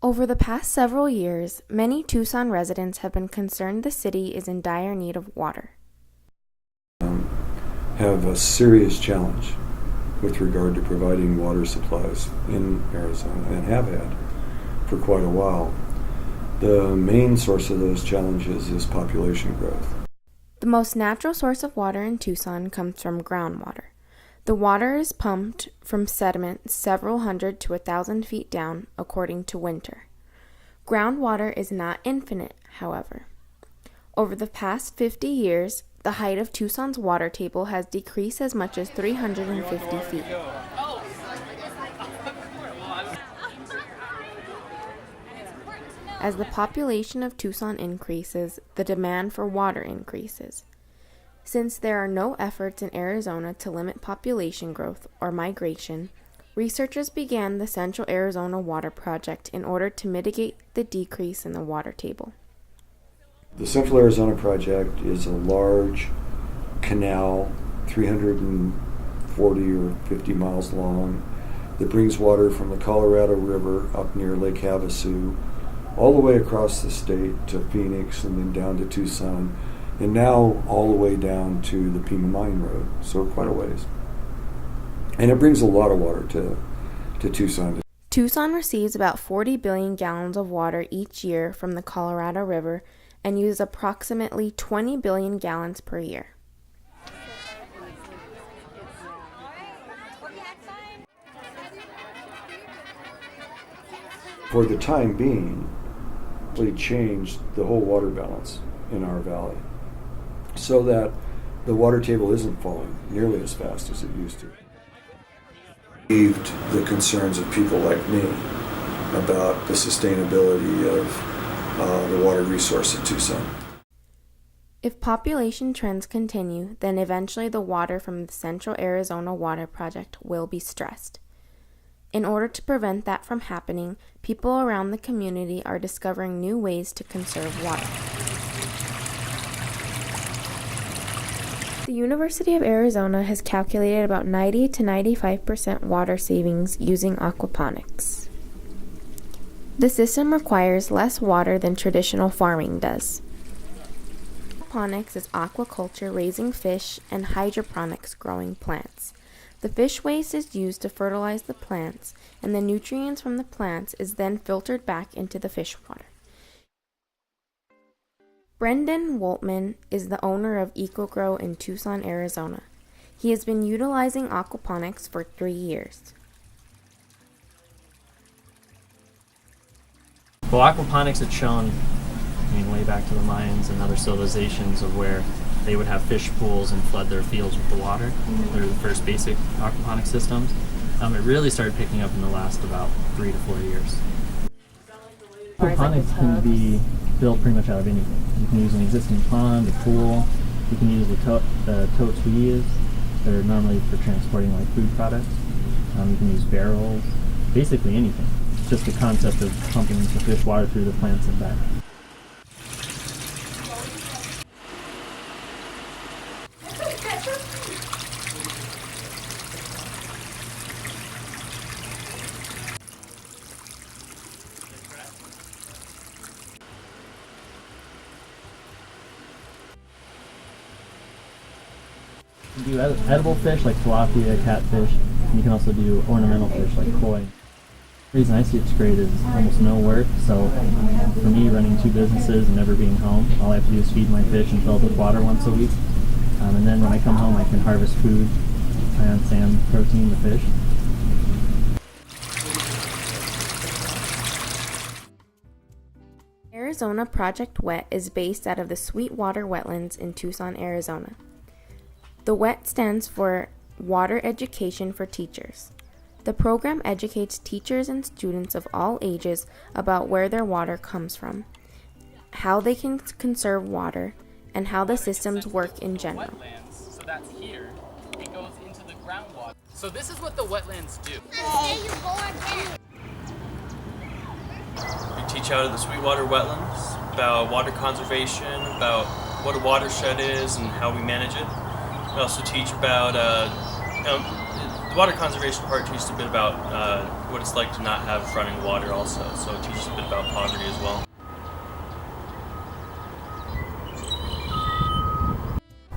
Over the past several years, many Tucson residents have been concerned the city is in dire need of water. Have a serious challenge with regard to providing water supplies in Arizona and have had for quite a while. The main source of those challenges is population growth. The most natural source of water in Tucson comes from groundwater. The water is pumped from sediment several hundred to 1,000 feet down, according to Winter. Groundwater is not infinite, however. Over the past 50 years, the height of Tucson's water table has decreased as much as 350 feet. As the population of Tucson increases, the demand for water increases. Since there are no efforts in Arizona to limit population growth or migration, researchers began the Central Arizona Water Project in order to mitigate the decrease in the water table. The Central Arizona Project is a large canal, 340 or 50 miles long, that brings water from the Colorado River up near Lake Havasu, all the way across the state to Phoenix and then down to Tucson, and now all the way down to the Pima Mine Road, so quite a ways. And it brings a lot of water to Tucson. Tucson receives about 40 billion gallons of water each year from the Colorado River and uses approximately 20 billion gallons per year. For the time being, we changed the whole water balance in our valley so that the water table isn't falling nearly as fast as it used to. Relieved the concerns of people like me about the sustainability of the water resource in Tucson. If population trends continue, then eventually the water from the Central Arizona Water Project will be stressed. In order to prevent that from happening, people around the community are discovering new ways to conserve water. The University of Arizona has calculated about 90 to 95% water savings using aquaponics. The system requires less water than traditional farming does. Aquaponics is aquaculture raising fish and hydroponics growing plants. The fish waste is used to fertilize the plants, and the nutrients from the plants is then filtered back into the fish water. Brendan Woltman is the owner of EcoGrow in Tucson, Arizona. He has been utilizing aquaponics for 3 years. Well, aquaponics had shown, way back to the Mayans and other civilizations of where they would have fish pools and flood their fields with the water. They're the first basic aquaponic systems. It really started picking up in the last about 3 to 4 years. Aquaponics can be built pretty much out of anything. You can use an existing pond, a pool. You can use the totes we use. They're normally for transporting like food products. You can use barrels, basically anything. It's just the concept of pumping the fish water through the plants and back. You can do edible fish like tilapia, catfish, and you can also do ornamental fish like koi. The reason I see it's great is almost no work, so for me running 2 businesses and never being home, all I have to do is feed my fish and fill it with water once a week. And then when I come home I can harvest food, plants, and protein the fish. Arizona Project WET is based out of the Sweetwater Wetlands in Tucson, Arizona. The WET stands for Water Education for Teachers. The program educates teachers and students of all ages about where their water comes from, how they can conserve water, and how the systems work in general. Wetlands, so that's here. It goes into the groundwater. So this is what the wetlands do. We teach out of the Sweetwater Wetlands about water conservation, about what a watershed is and how we manage it. We also teach about The water conservation part teaches a bit about what it's like to not have running water also, so it teaches a bit about poverty as well.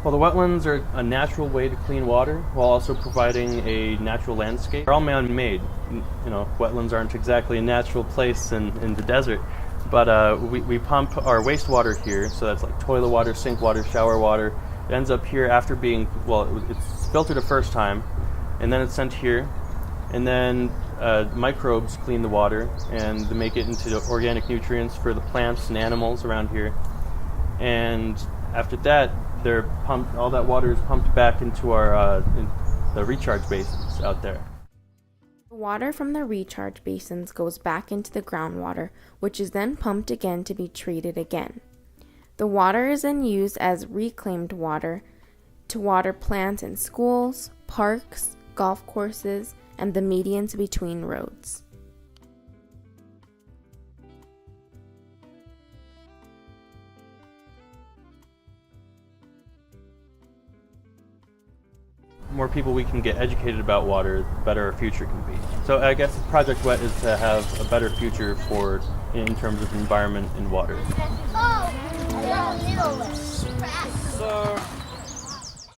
Well, the wetlands are a natural way to clean water while also providing a natural landscape. They're all man-made. You know, wetlands aren't exactly a natural place in the desert, but we pump our wastewater here, so that's like toilet water, sink water, shower water. It ends up here after being, well, it's filtered a first time, and then it's sent here, and then microbes clean the water and they make it into organic nutrients for the plants and animals around here. And after that, they're pumped. All that water is pumped back into our the recharge basins out there. The water from the recharge basins goes back into the groundwater, which is then pumped again to be treated again. The water is then used as reclaimed water to water plants in schools, parks, golf courses, and the medians between roads. The more people we can get educated about water, the better our future can be. So I guess Project WET is to have a better future in terms of environment and water. Oh, So